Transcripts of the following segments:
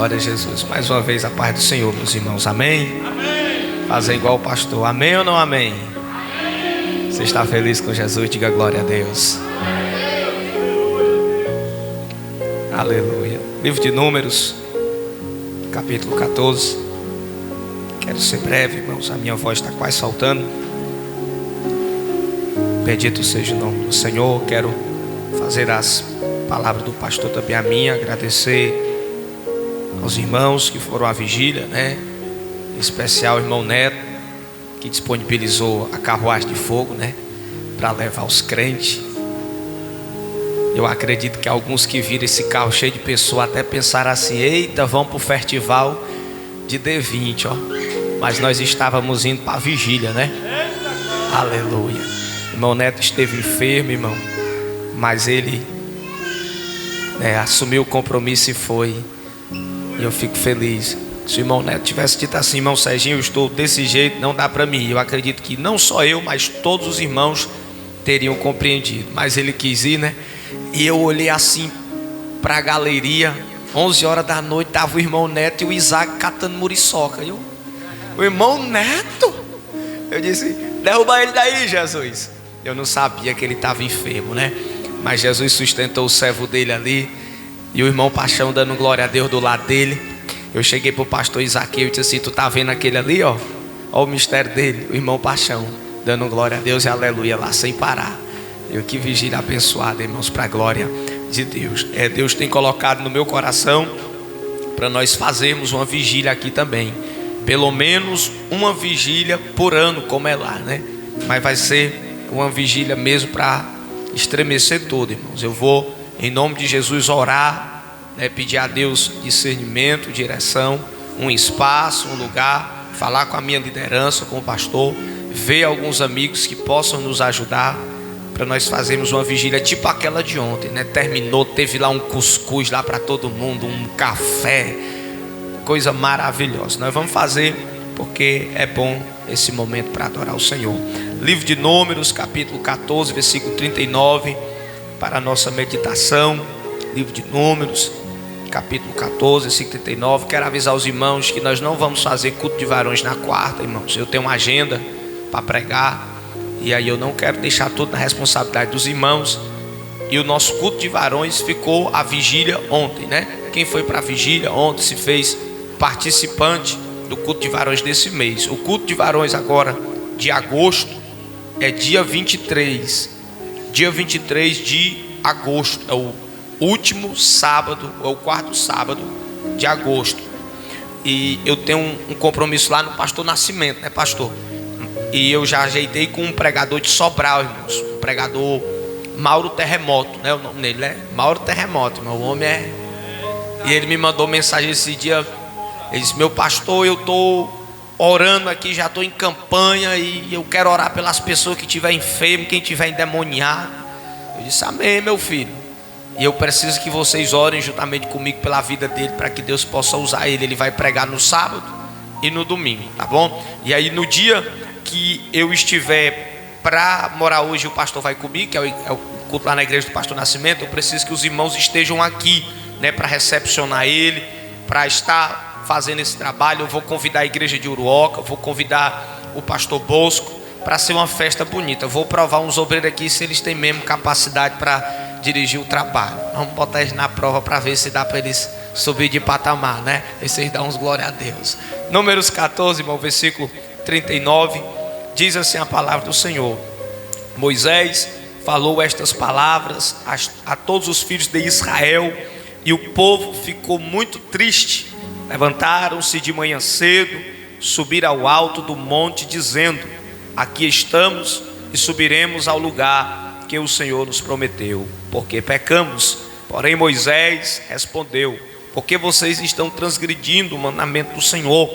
Glória a Jesus. Mais uma vez a paz do Senhor, meus irmãos. Amém? Amém. Fazer igual o pastor. Amém ou não amém? Amém. Você está feliz com Jesus? Diga glória a Deus. Amém. Aleluia. Livro de Números, capítulo 14. Quero ser breve, irmãos. A minha voz está quase saltando. Bendito seja o nome do Senhor. Quero fazer as palavras do pastor também a minha. Agradecer aos irmãos que foram à vigília, né? Em especial o irmão Neto, que disponibilizou a carruagem de fogo, né? Para levar os crentes. Eu acredito que alguns que viram esse carro cheio de pessoas até pensaram assim: eita, vamos para o festival de D20, ó. Mas nós estávamos indo para a vigília, né? Aleluia. O irmão Neto esteve enfermo, irmão, mas ele assumiu o compromisso e foi. E eu fico feliz. Se o irmão Neto tivesse dito assim: irmão Serginho, eu estou desse jeito, não dá para mim. Eu acredito que não só eu, mas todos os irmãos teriam compreendido. Mas ele quis ir, né? E eu olhei assim para a galeria. 11 horas da noite, estava o irmão Neto e o Isaac catando muriçoca. O irmão Neto? Eu disse: derruba ele daí, Jesus. Eu não sabia que ele estava enfermo, né? Mas Jesus sustentou o servo dele ali. E o irmão Paixão dando glória a Deus do lado dele. Eu cheguei para o pastor Isaqueu e disse assim: tu tá vendo aquele ali, ó? Ó o mistério dele, o irmão Paixão dando glória a Deus e aleluia lá sem parar. Eu que vigília abençoada, irmãos, para a glória de Deus. Deus tem colocado no meu coração para nós fazermos uma vigília aqui também. Pelo menos uma vigília por ano, como é lá, né? Mas vai ser uma vigília mesmo para estremecer todo, irmãos. Eu vou, em nome de Jesus, orar, né, pedir a Deus discernimento, direção, um espaço, um lugar, falar com a minha liderança, com o pastor, ver alguns amigos que possam nos ajudar para nós fazermos uma vigília tipo aquela de ontem, né? Terminou, teve lá um cuscuz lá para todo mundo, um café, coisa maravilhosa. Nós vamos fazer porque é bom esse momento para adorar o Senhor. Livro de Números, capítulo 14, versículo 39. Para a nossa meditação, livro de Números, capítulo 14, versículo 39. Quero avisar os irmãos que nós não vamos fazer culto de varões na quarta, irmãos. Eu tenho uma agenda para pregar, e aí eu não quero deixar tudo na responsabilidade dos irmãos. E o nosso culto de varões ficou a vigília ontem, né? Quem foi para a vigília ontem se fez participante do culto de varões desse mês. O culto de varões agora de agosto é dia 23. Dia 23 de agosto, é o último sábado, é o quarto sábado de agosto. E eu tenho um compromisso lá no Pastor Nascimento, né, pastor? E eu já ajeitei com um pregador de Sobral, irmãos. Um pregador Mauro Terremoto, né? O nome dele é Mauro Terremoto, meu homem é. E ele me mandou mensagem esse dia. Ele disse: meu pastor, eu estou orando aqui, já estou em campanha e eu quero orar pelas pessoas que estiver enfermo, quem estiver endemoniado. Eu disse: amém, meu filho. E eu preciso que vocês orem juntamente comigo pela vida dele, para que Deus possa usar ele. Ele vai pregar no sábado e no domingo, tá bom? E aí no dia que eu estiver para morar hoje, o pastor vai comigo, que é o culto lá na igreja do Pastor Nascimento. Eu preciso que os irmãos estejam aqui, né, para recepcionar ele, para estar fazendo esse trabalho. Eu vou convidar a igreja de Uruoca, vou convidar o pastor Bosco, para ser uma festa bonita. Eu vou provar uns obreiros aqui se eles têm mesmo capacidade para dirigir o trabalho. Vamos botar eles na prova para ver se dá para eles subir de patamar, né? E vocês dão uns glória a Deus. Números 14, irmão, versículo 39, diz assim a palavra do Senhor: Moisés falou estas palavras a todos os filhos de Israel, e o povo ficou muito triste. Levantaram-se de manhã cedo, subiram ao alto do monte, dizendo: aqui estamos e subiremos ao lugar que o Senhor nos prometeu, porque pecamos. Porém Moisés respondeu: porque vocês estão transgredindo o mandamento do Senhor,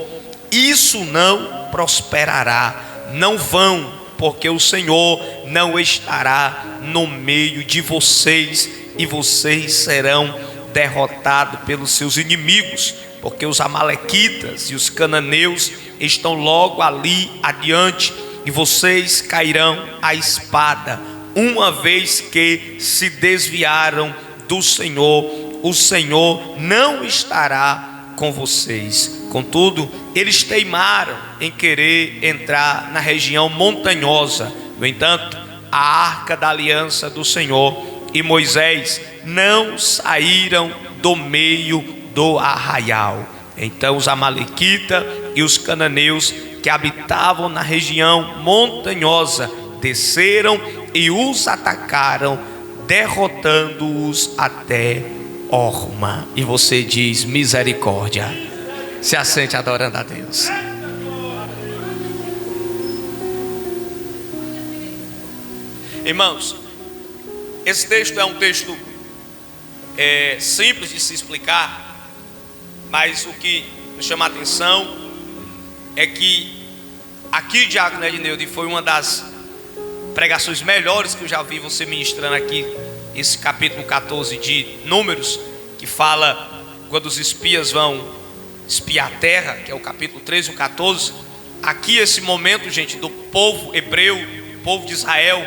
isso não prosperará. Não vão, porque o Senhor não estará no meio de vocês, e vocês serão derrotados pelos seus inimigos, porque os amalequitas e os cananeus estão logo ali adiante, e vocês cairão à espada, uma vez que se desviaram do Senhor. O Senhor não estará com vocês. Contudo, eles teimaram em querer entrar na região montanhosa. No entanto, a arca da aliança do Senhor e Moisés não saíram do meio do arraial. Então os amalequitas e os cananeus que habitavam na região montanhosa desceram e os atacaram, derrotando-os até Horma. E você diz: misericórdia. Se assente adorando a Deus. Irmãos, esse texto é um texto simples de se explicar, mas o que me chama a atenção é que aqui, Diácono Edneude, foi uma das pregações melhores que eu já vi você ministrando aqui, esse capítulo 14 de Números, que fala quando os espias vão espiar a terra, que é o capítulo 13 e o 14. Aqui esse momento, gente, do povo hebreu, povo de Israel,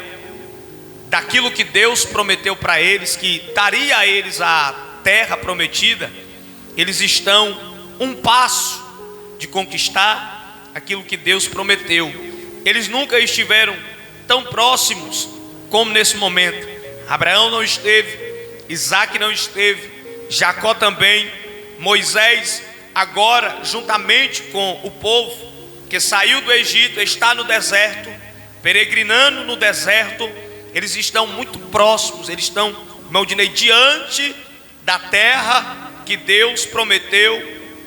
daquilo que Deus prometeu para eles, que daria a eles a terra prometida. Eles estão um passo de conquistar aquilo que Deus prometeu. Eles nunca estiveram tão próximos como nesse momento. Abraão não esteve, Isaac não esteve, Jacó também, Moisés agora juntamente com o povo que saiu do Egito, está no deserto, peregrinando no deserto. Eles estão muito próximos, eles estão, irmão Dinei, diante da terra que Deus prometeu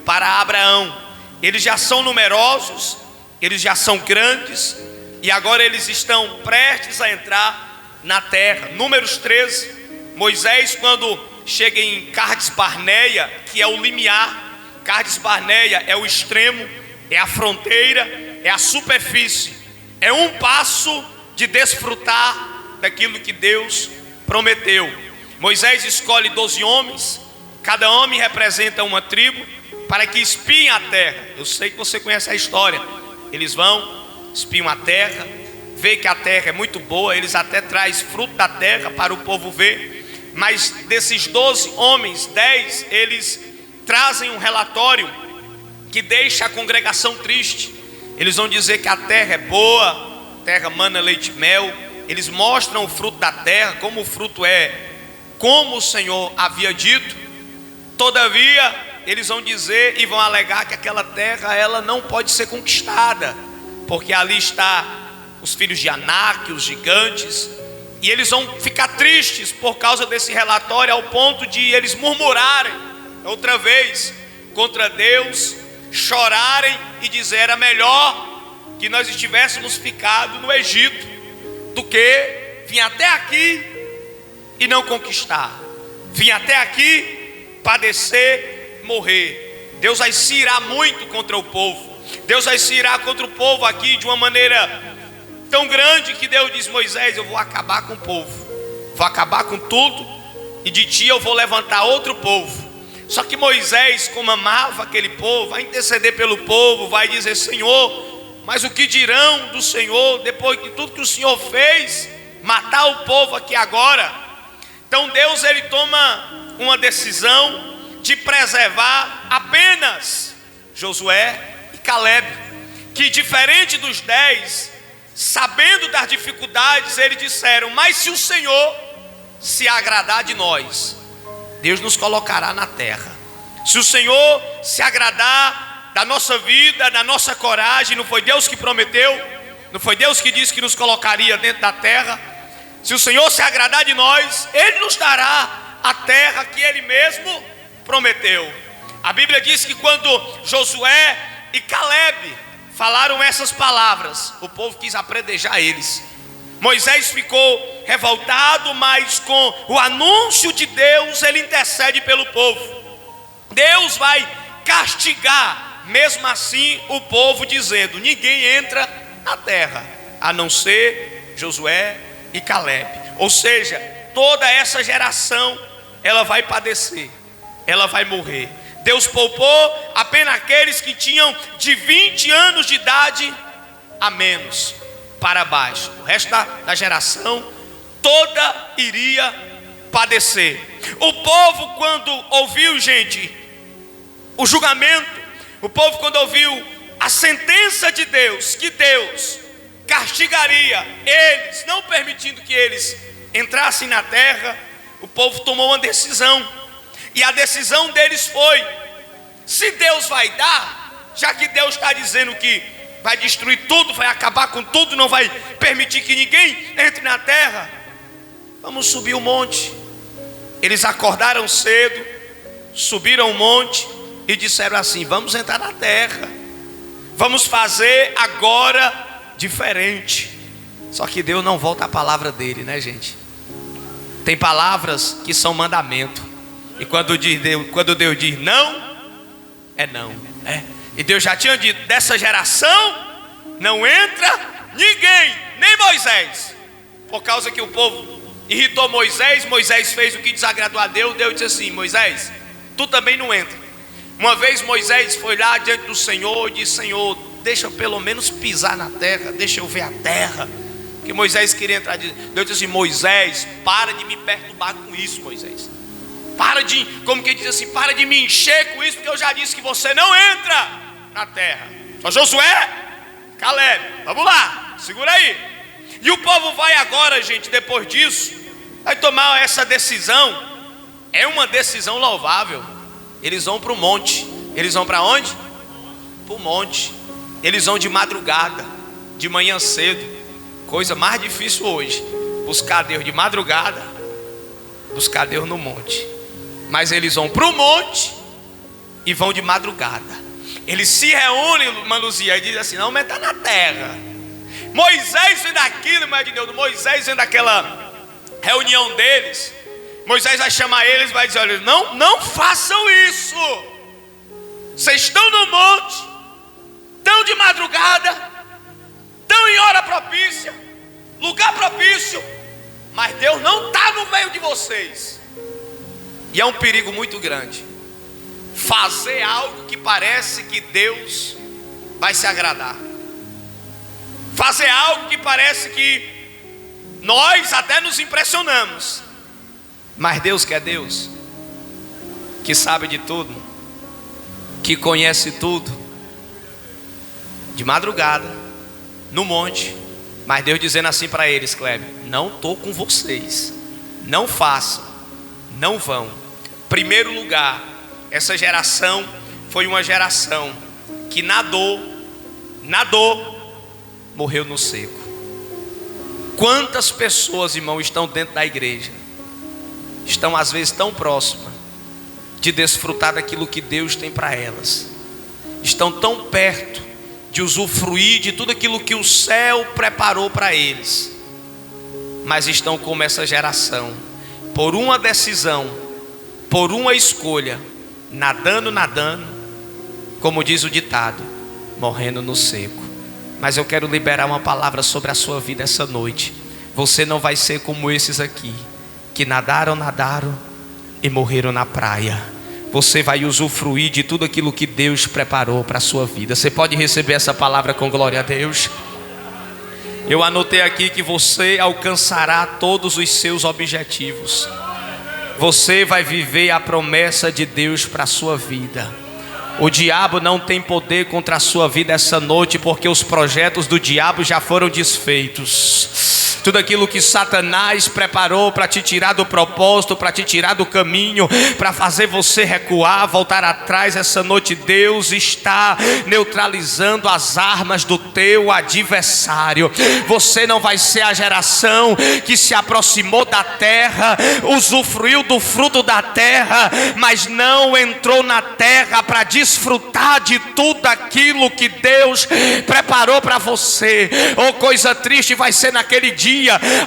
para Abraão. Eles já são numerosos, eles já são grandes, e agora eles estão prestes a entrar na terra. Números 13, Moisés, quando chega em Cades Barneia, que é o limiar. Cades Barneia é o extremo, é a fronteira, é a superfície, é um passo de desfrutar daquilo que Deus prometeu. Moisés escolhe 12 homens, cada homem representa uma tribo, para que espiem a terra. Eu sei que você conhece a história. Eles vão, espiam a terra, vê que a terra é muito boa, eles até trazem fruto da terra para o povo ver. Mas desses 12 homens, 10, eles trazem um relatório que deixa a congregação triste. Eles vão dizer que a terra é boa, terra mana leite e mel. Eles mostram o fruto da terra, como o fruto é, como o Senhor havia dito. Todavia, eles vão dizer e vão alegar que aquela terra, ela não pode ser conquistada, porque ali está os filhos de Anak, os gigantes. E eles vão ficar tristes por causa desse relatório, ao ponto de eles murmurarem outra vez contra Deus, chorarem e dizer: era melhor que nós estivéssemos ficado no Egito do que vir até aqui e não conquistar, vir até aqui, padecer, morrer. Deus vai se irar muito contra o povo. Deus vai se irar contra o povo aqui de uma maneira tão grande que Deus diz: Moisés, eu vou acabar com o povo, vou acabar com tudo, e de ti eu vou levantar outro povo. Só que Moisés, como amava aquele povo, vai interceder pelo povo, vai dizer: Senhor, mas o que dirão do Senhor depois de tudo que o Senhor fez, matar o povo aqui agora? Então Deus, ele toma uma decisão de preservar apenas Josué e Caleb, que diferente dos 10, sabendo das dificuldades, eles disseram: mas se o Senhor se agradar de nós, Deus nos colocará na terra. Se o Senhor se agradar da nossa vida, da nossa coragem, não foi Deus que prometeu? Não foi Deus que disse que nos colocaria dentro da terra? Se o Senhor se agradar de nós, Ele nos dará a terra que Ele mesmo prometeu. A Bíblia diz que quando Josué e Caleb falaram essas palavras, o povo quis apredejar eles. Moisés ficou revoltado, mas com o anúncio de Deus, ele intercede pelo povo. Deus vai castigar, mesmo assim, o povo, dizendo: ninguém entra na terra, a não ser Josué e Caleb. Ou seja, toda essa geração, ela vai padecer, ela vai morrer. Deus poupou apenas aqueles que tinham de 20 anos de idade a menos para baixo. O resto da geração toda iria padecer. O povo, quando ouviu, gente, o julgamento. O povo, quando ouviu a sentença de Deus, que Deus castigaria eles, não permitindo que eles entrassem na terra, o povo tomou uma decisão. E a decisão deles foi: se Deus vai dar, já que Deus está dizendo que vai destruir tudo, vai acabar com tudo, não vai permitir que ninguém entre na terra, vamos subir o monte. Eles acordaram cedo, subiram o monte e disseram assim: vamos entrar na terra, vamos fazer agora diferente. Só que Deus não volta a palavra dele, né, gente? Tem palavras que são mandamento, e quando Deus diz não, é não, E Deus já tinha dito: dessa geração não entra ninguém, nem Moisés. Por causa que o povo irritou Moisés, Moisés fez o que desagradou a Deus. Deus disse assim: Moisés, tu também não entra. Uma vez Moisés foi lá diante do Senhor e disse: Senhor, deixa eu pelo menos pisar na terra, deixa eu ver a terra. Que Moisés queria entrar. Deus disse assim: Moisés, para de me perturbar com isso, Moisés. Para de, como que diz assim, para de me encher com isso, porque eu já disse que você não entra na terra. Só Josué, Caleb, vamos lá, segura aí. E o povo vai agora, gente, depois disso, vai tomar essa decisão. É uma decisão louvável. Eles vão para o monte. Eles vão para onde? Para o monte. Eles vão de madrugada, de manhã cedo. Coisa mais difícil hoje, buscar Deus de madrugada, buscar Deus no monte. Mas eles vão para o monte e vão de madrugada. Eles se reúnem, Manuzia, e dizem assim: não, mas está na terra. Moisés vem daquilo, Moisés vem daquela reunião deles. Moisés vai chamar eles e vai dizer: olha, não façam isso. Vocês estão no monte, estão de madrugada, estão em hora propícia, lugar propício, mas Deus não está no meio de vocês. E é um perigo muito grande fazer algo que parece que Deus vai se agradar, fazer algo que parece que nós até nos impressionamos, mas Deus, que é Deus, que sabe de tudo, que conhece tudo, de madrugada, no monte, mas Deus dizendo assim para eles: Kleber, não estou com vocês, não façam, não vão. Primeiro lugar, essa geração foi uma geração que nadou, morreu no seco. Quantas pessoas, irmão, estão dentro da igreja, estão às vezes tão próximas de desfrutar daquilo que Deus tem para elas, estão tão perto de usufruir de tudo aquilo que o céu preparou para eles, mas estão como essa geração, por uma decisão, por uma escolha, nadando, como diz o ditado, morrendo no seco. Mas eu quero liberar uma palavra sobre a sua vida essa noite. Você não vai ser como esses aqui, que nadaram e morreram na praia. Você vai usufruir de tudo aquilo que Deus preparou para a sua vida. Você pode receber essa palavra com glória a Deus? Eu anotei aqui que você alcançará todos os seus objetivos. Você vai viver a promessa de Deus para a sua vida. O diabo não tem poder contra a sua vida essa noite, porque os projetos do diabo já foram desfeitos. Tudo aquilo que Satanás preparou para te tirar do propósito, para te tirar do caminho, para fazer você recuar, voltar atrás, essa noite Deus está neutralizando as armas do teu adversário. Você não vai ser a geração que se aproximou da terra, usufruiu do fruto da terra, mas não entrou na terra para desfrutar de tudo aquilo que Deus preparou para você. Oh, coisa triste vai ser naquele dia,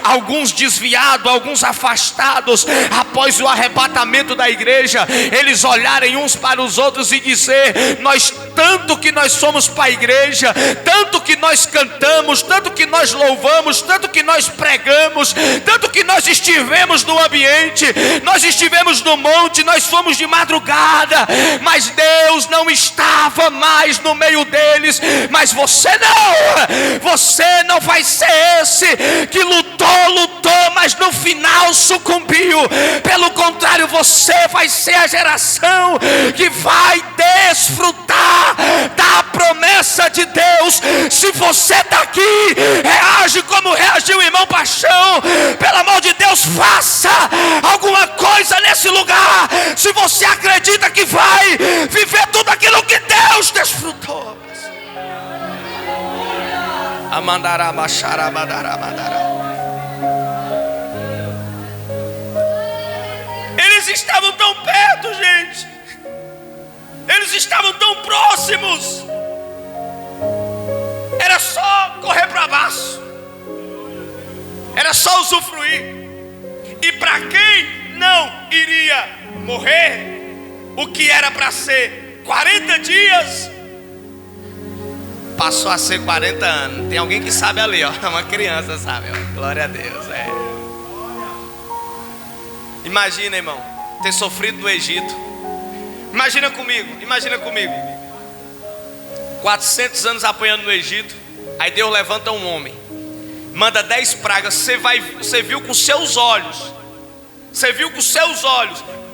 alguns desviados, alguns afastados, após o arrebatamento da igreja, eles olharem uns para os outros e dizer: tanto que nós somos para a igreja, tanto que nós cantamos, tanto que nós louvamos, tanto que nós pregamos, tanto que nós estivemos no ambiente, nós estivemos no monte, nós fomos de madrugada, mas Deus não estava mais no meio deles. Mas você não vai ser esse que lutou desfrutou, mas no final sucumbiu. Pelo contrário, você vai ser a geração que vai desfrutar da promessa de Deus. Se você está aqui, reage como reagiu o irmão Paixão. Pelo amor de Deus, faça alguma coisa nesse lugar. Se você acredita que vai viver tudo aquilo que Deus desfrutou. Amandará, machará, mandará, mandará. Eles estavam tão perto, gente. Eles estavam tão próximos. Era só correr para baixo. Era só usufruir. E para quem não iria morrer, o que era para ser 40 dias, passou a ser 40 anos. Tem alguém que sabe ali, ó. Uma criança sabe, ó. Glória a Deus, Imagina, irmão, ter sofrido no Egito. Imagina comigo. 400 anos apanhando no Egito. Aí Deus levanta um homem, manda 10 pragas. Você viu com seus olhos.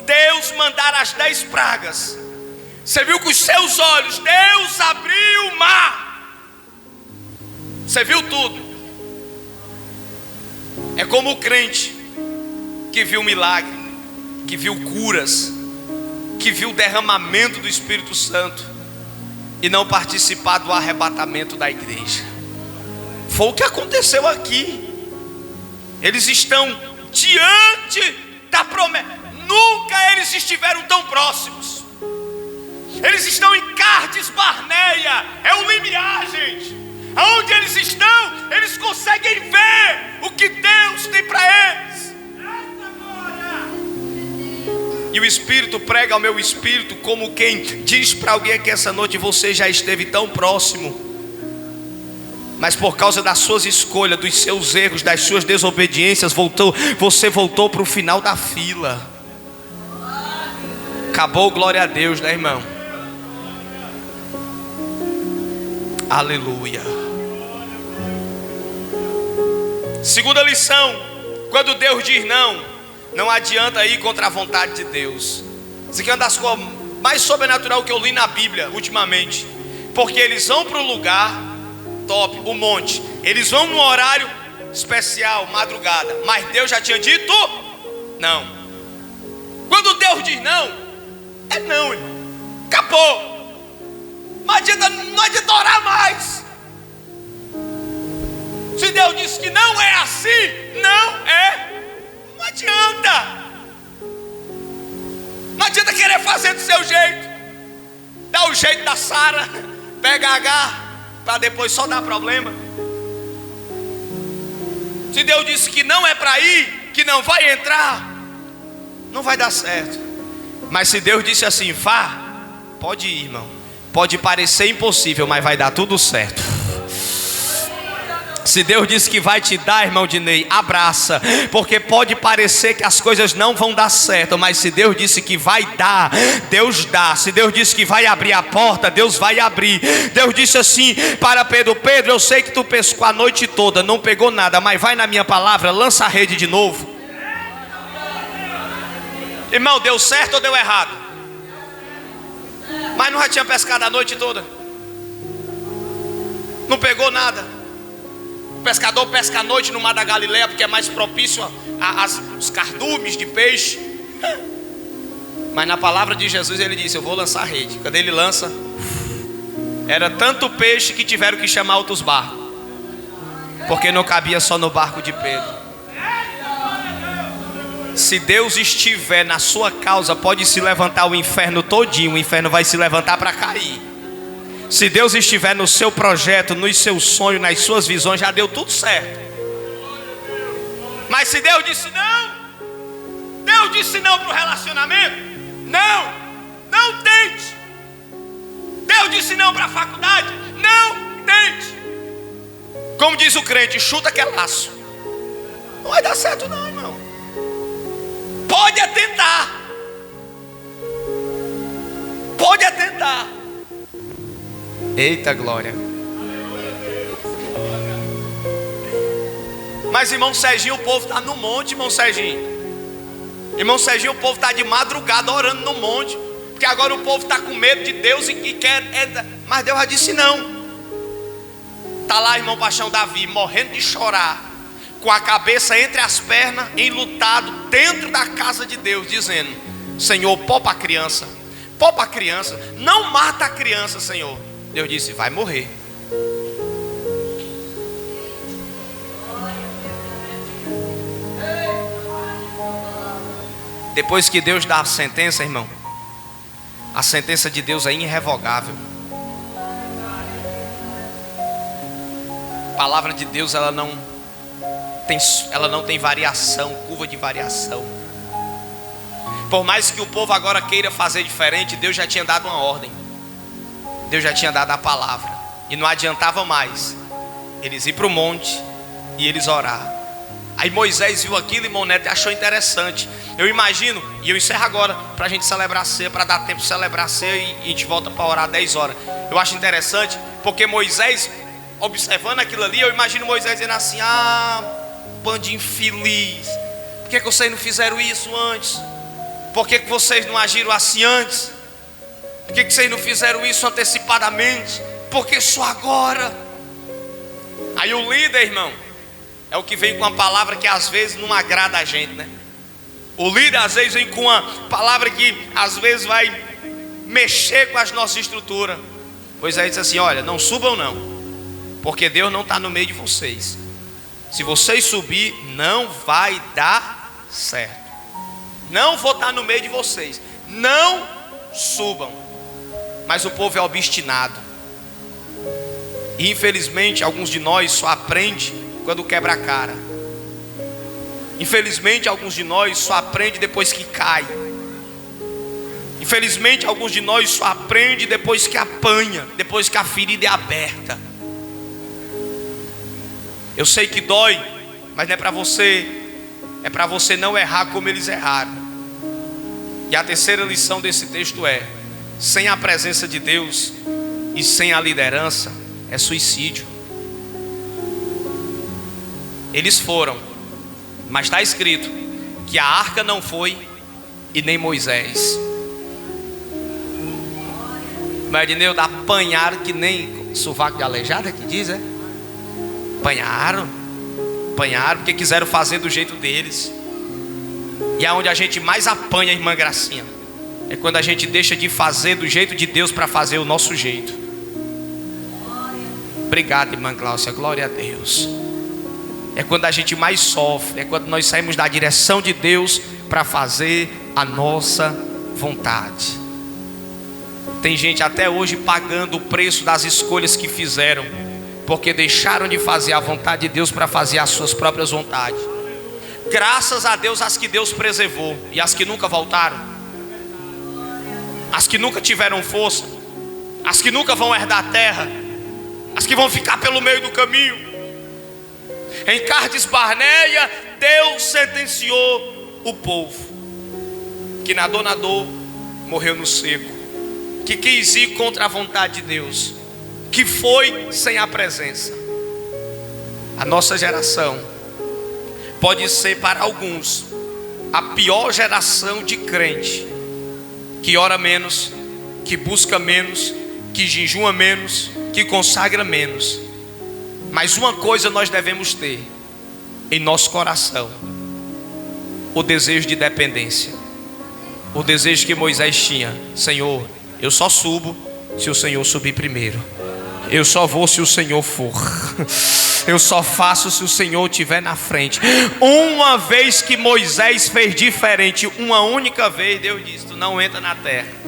Deus mandar as 10 pragas. Você viu com os seus olhos Deus abriu o mar. Você viu tudo. É como o crente que viu milagre, que viu curas, que viu o derramamento do Espírito Santo e não participar do arrebatamento da igreja. Foi o que aconteceu aqui. Eles estão diante da promessa. Nunca eles estiveram tão próximos. Eles estão em Cádiz Barneia. É o limiar, gente. Aonde eles estão, eles conseguem ver o que Deus tem para eles. E o Espírito prega ao meu espírito, como quem diz para alguém que essa noite você já esteve tão próximo, mas por causa das suas escolhas, dos seus erros, das suas desobediências, você voltou para o final da fila. Acabou, glória a Deus, né, irmão? Aleluia. Segunda lição: quando Deus diz não, não adianta ir contra a vontade de Deus. Isso aqui é uma das coisas mais sobrenatural que eu li na Bíblia ultimamente. Porque eles vão para o lugar top, o monte. Eles vão no horário especial, madrugada. Mas Deus já tinha dito não. Quando Deus diz não, é não, irmão. Acabou. Não adianta orar mais. Se Deus disse que não é assim, não é. Não adianta. Não adianta querer fazer do seu jeito. Dá o jeito da Sara, pega H, para depois só dar problema. Se Deus disse que não é para ir, que não vai entrar, não vai dar certo. Mas se Deus disse assim, vá, pode ir, irmão. Pode parecer impossível, mas vai dar tudo certo. Se Deus disse que vai te dar, irmão Dinei, abraça. Porque pode parecer que as coisas não vão dar certo, mas se Deus disse que vai dar, Deus dá. Se Deus disse que vai abrir a porta, Deus vai abrir. Deus disse assim para Pedro: Pedro, eu sei que tu pescou a noite toda, não pegou nada, mas vai na minha palavra, lança a rede de novo. Irmão, deu certo ou deu errado? Mas não já tinha pescado a noite toda? Não pegou nada. O pescador pesca à noite no mar da Galileia, porque é mais propício aos cardumes de peixe. Mas na palavra de Jesus ele disse: eu vou lançar a rede. Quando ele lança, era tanto peixe que tiveram que chamar outros barcos, porque não cabia só no barco de Pedro. Se Deus estiver na sua causa, pode se levantar o inferno todinho. O inferno vai se levantar para cair. Se Deus estiver no seu projeto, nos seus sonhos, nas suas visões, já deu tudo certo. Mas se Deus disse não, Deus disse não para o relacionamento, não tente. Deus disse não para a faculdade, não tente. Como diz o crente, chuta que é laço. Não vai dar certo não, irmão. Pode é tentar. Pode é tentar. Eita glória. Mas irmão Serginho, o povo está no monte, irmão Serginho. Irmão Serginho, o povo está de madrugada orando no monte, porque agora o povo está com medo de Deus e quer. Mas Deus já disse não. Está lá irmão Paixão Davi, morrendo de chorar, com a cabeça entre as pernas, enlutado, dentro da casa de Deus, dizendo: Senhor, poupa a criança, não mata a criança, Senhor. Deus disse: vai morrer. Depois que Deus dá a sentença, irmão, a sentença de Deus é irrevogável. A palavra de Deus, ela não tem variação, curva de variação. Por mais que o povo agora queira fazer diferente, Deus já tinha dado uma ordem, Deus já tinha dado a palavra, e não adiantava mais eles ir para o monte e eles orar. Aí Moisés viu aquilo, irmão Neto, e achou interessante. Eu imagino, e eu encerro agora, para a gente celebrar a ceia, para dar tempo de celebrar a ceia, e a gente volta para orar 10 horas. Eu acho interessante, porque Moisés, observando aquilo ali, eu imagino Moisés dizendo assim: ah, bando de infeliz, por que vocês não fizeram isso antes? Por que vocês não agiram assim antes? Por que vocês não fizeram isso antecipadamente? Por que só agora? Aí o líder, irmão, é o que vem com uma palavra que às vezes não agrada a gente, né? O líder às vezes vem com uma palavra que às vezes vai mexer com as nossas estruturas. Moisés disse assim: olha, não subam não, porque Deus não está no meio de vocês. Se vocês subir, não vai dar certo. Não vou estar no meio de vocês. Não subam. Mas o povo é obstinado. E infelizmente alguns de nós só aprende quando quebra a cara. Infelizmente alguns de nós só aprende depois que cai. Infelizmente alguns de nós só aprende depois que apanha, depois que a ferida é aberta. Eu sei que dói, mas não é para você, é para você não errar como eles erraram. E a terceira lição desse texto é: sem a presença de Deus e sem a liderança é suicídio. Eles foram, mas está escrito que a arca não foi e nem Moisés. Mas Edneu, apanharam que nem sovaco de aleijada que diz, é? Apanharam porque quiseram fazer do jeito deles. E é onde a gente mais apanha, irmã Gracinha, é quando a gente deixa de fazer do jeito de Deus para fazer o nosso jeito. Obrigado, irmã Cláudia, glória a Deus. É quando a gente mais sofre, é quando nós saímos da direção de Deus para fazer a nossa vontade. Tem gente até hoje pagando o preço das escolhas que fizeram, porque deixaram de fazer a vontade de Deus para fazer as suas próprias vontades. Graças a Deus as que Deus preservou, e as que nunca voltaram, as que nunca tiveram força, as que nunca vão herdar a terra, as que vão ficar pelo meio do caminho. Em Cades Barneia, Deus sentenciou o povo que nadou, morreu no seco, que quis ir contra a vontade de Deus, que foi sem a presença. A nossa geração pode ser para alguns a pior geração de crente, que ora menos, que busca menos, que jejua menos, que consagra menos. Mas uma coisa nós devemos ter em nosso coração: o desejo de dependência, o desejo que Moisés tinha. Senhor, eu só subo se o Senhor subir primeiro. Eu só vou se o Senhor for. Eu só faço se o Senhor estiver na frente. Uma vez que Moisés fez diferente, uma única vez, Deus disse: tu não entra na terra.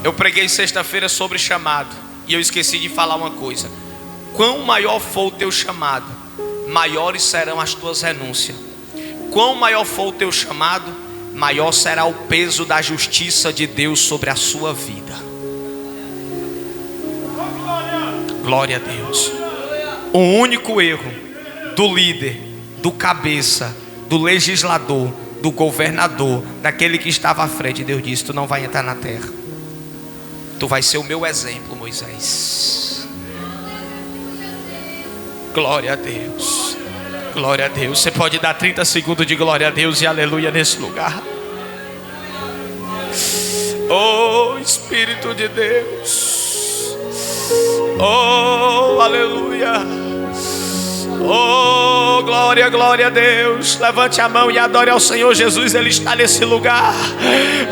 Eu preguei sexta-feira sobre chamado, e eu esqueci de falar uma coisa: quão maior for o teu chamado, maiores serão as tuas renúncias. Quão maior for o teu chamado, maior será o peso da justiça de Deus sobre a sua vida. Glória a Deus. O único erro do líder, do cabeça, do legislador, do governador, daquele que estava à frente, Deus disse: tu não vai entrar na terra. Tu vai ser o meu exemplo, Moisés. Glória a Deus. Glória a Deus. Você pode dar 30 segundos de glória a Deus e aleluia nesse lugar. Oh, Espírito de Deus. Oh, aleluia. Oh, glória, glória a Deus. Levante a mão e adore ao Senhor Jesus. Ele está nesse lugar.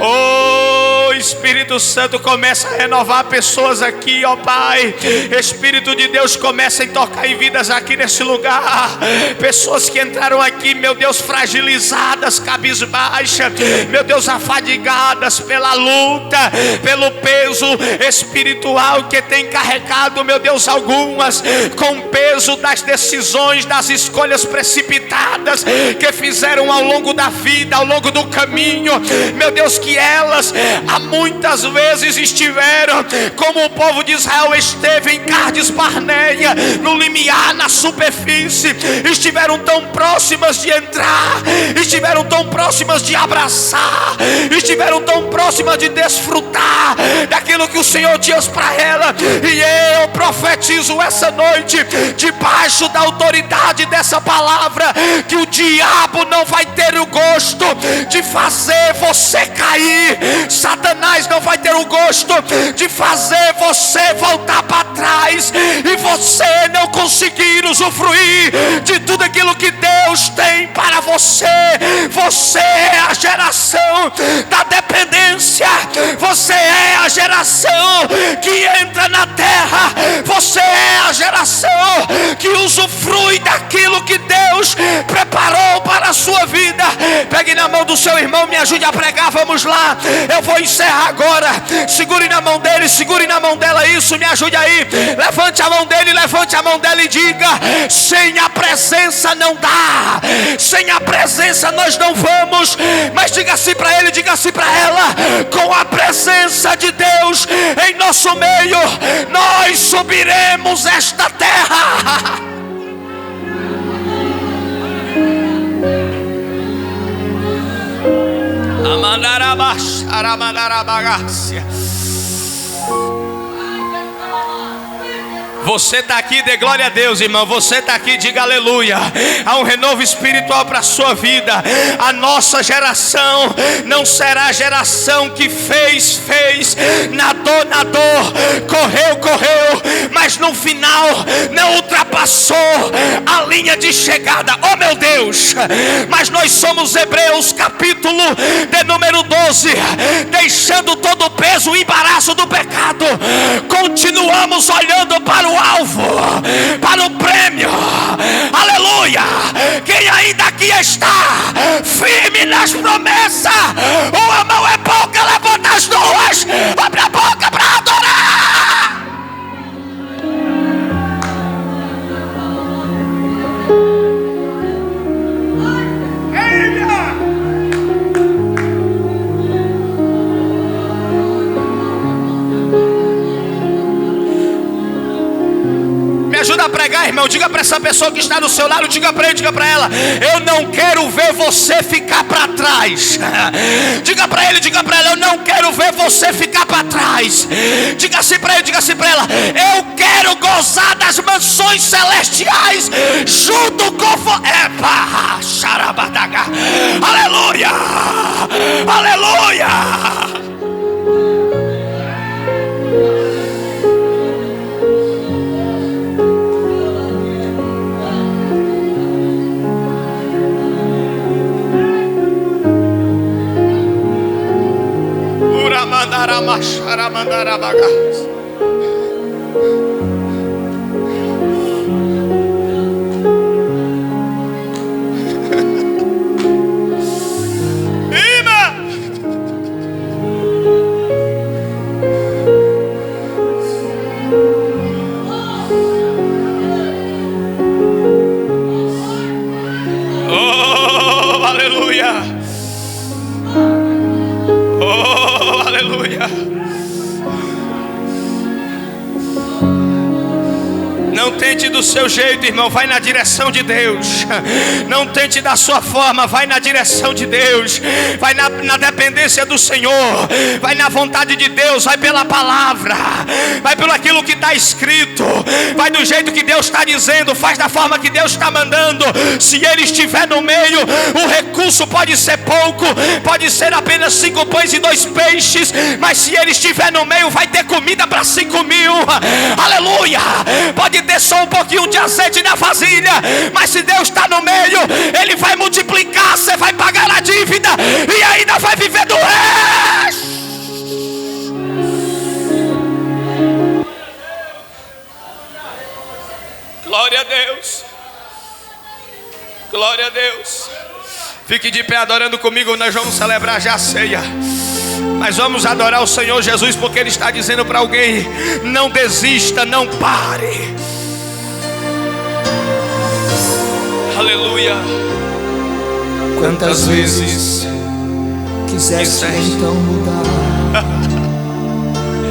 Oh, Espírito Santo, começa a renovar pessoas aqui, ó Pai. Espírito de Deus, começa a tocar em vidas aqui nesse lugar. Pessoas que entraram aqui, meu Deus, fragilizadas, cabisbaixas, meu Deus, afadigadas pela luta, pelo peso espiritual que tem carregado, meu Deus, algumas com peso das decisões, das escolhas precipitadas que fizeram ao longo da vida, ao longo do caminho, meu Deus, que elas muitas vezes estiveram como o povo de Israel esteve em Cades Barneia, no limiar, na superfície, estiveram tão próximas de entrar, estiveram tão próximas de abraçar, estiveram tão próximas de desfrutar daquilo que o Senhor tinha para ela. E eu profetizo essa noite, debaixo da autoridade dessa palavra, que o diabo não vai ter o gosto de fazer você cair. Satanás não vai ter o gosto de fazer você voltar para trás e você não conseguir usufruir de tudo aquilo que Deus tem para você. Você é a geração da dependência, você é a geração que entra na terra, você é a geração que usufrui daquilo que Deus preparou para a sua vida. Pegue na mão do seu irmão, me ajude a pregar, vamos lá. Eu vou encerrar agora. Segure na mão dele, segure na mão dela, isso, me ajude aí. Levante a mão dele, levante a mão dela e diga: sem a presença não dá, sem a presença nós não vamos. Mas diga assim para ele, diga assim para ela: com a presença de Deus em nosso meio, nós subiremos esta terra. Você está aqui, dê glória a Deus, irmão. Você está aqui, diga aleluia. Há um renovo espiritual para a sua vida. A nossa geração não será a geração que fez, nadou, correu, mas no final não ultrapassou a linha de chegada. Oh meu Deus! Mas nós somos Hebreus, capítulo de número 12, deixando todo o peso, o embaraço do pecado, continuamos olhando para o alvo, para o prêmio. Aleluia! Quem ainda aqui está firme nas promessas, uma mão é pouca, levanta as duas, abre a boca para adorar. Ajuda a pregar, irmão. Diga para essa pessoa que está do seu lado, diga para ele, diga para ela: eu não quero ver você ficar para trás. Diga para ele, diga para ela: eu não quero ver você ficar para trás. Diga assim para ele, diga assim para ela: eu quero gozar das mansões celestiais junto com Epa, xarabadaga. Aleluia, aleluia. Oh, aleluia. Oh, aleluia. Não tente do seu jeito, irmão, vai na direção de Deus. Não tente da sua forma, vai na direção de Deus. Vai na dependência do Senhor. Vai na vontade de Deus, vai pela palavra. Vai pelo aquilo que está escrito. Vai do jeito que Deus está dizendo, faz da forma que Deus está mandando. Se Ele estiver no meio, o recurso pode ser pouco, pode ser apenas 5 pães e 2 peixes, mas se Ele estiver no meio, vai ter comida para 5.000. Aleluia! Pode ter só um pouquinho de azeite na vasilha, mas se Deus está no meio, Ele vai multiplicar. Você vai pagar a dívida e ainda vai viver do resto. Glória a Deus. Glória a Deus. Fique de pé adorando comigo. Nós vamos celebrar já a ceia, mas vamos adorar o Senhor Jesus, porque Ele está dizendo para alguém: não desista, não pare. Aleluia. Quantas vezes quiseste então mudar